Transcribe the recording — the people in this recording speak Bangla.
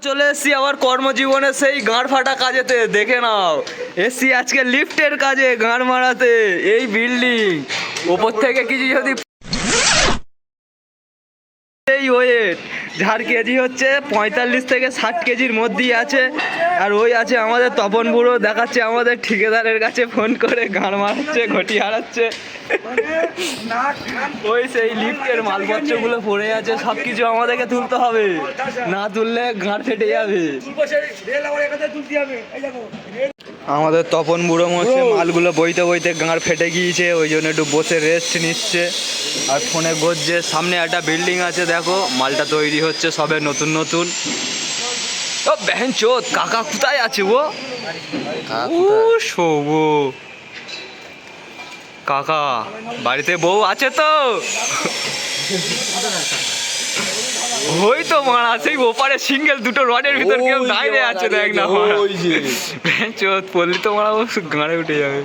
চলে এসছি আবার কর্মজীবনে সেই গাঁড় ফাটা কাজেতে দেখে নাও। এসছি আজকে লিফটের কাজে গাঁড় মারাতে। এই বিল্ডিং ওপর থেকে কিছু যদি এই ওয়েট যার কেজি হচ্ছে 45 থেকে 60 কেজির মধ্যেই আছে। আর ওই আছে আমাদের তপন বুড়ো, দেখাচ্ছে আমাদের ঠিকাদারের কাছে ফোন করে গাঁড় মারাচ্ছে, ঘটি হারাচ্ছে। ওই সেই লিফটের মালপত্রগুলো পড়ে আছে, সব কিছু আমাদেরকে তুলতে হবে, না তুললে গাঁড় ফেটে যাবে। আমাদের তপন বুড়ো মশে মালগুলো বইতে বইতে গাঁড় ফেটে গিয়েছে, ওই জন্য একটু বসে রেস্ট নিচ্ছে আর ফোনে গজছে। সামনে একটা বিল্ডিং আছে, দেখো মালটা তৈরি হচ্ছে সবে নতুন নতুন। ও বেহেন চোদ, কাকা কোথায় আছে ও? শোবো কাকা বাড়িতে বউ আছে তো? ওই তো মারা সেই ওপারে সিঙ্গেল দুটো রডের ভিতর কেউ দাঁড়িয়ে আছে, দেখ না চোদ পড়লি তো মারা গাঁড়ে উঠে যাবে।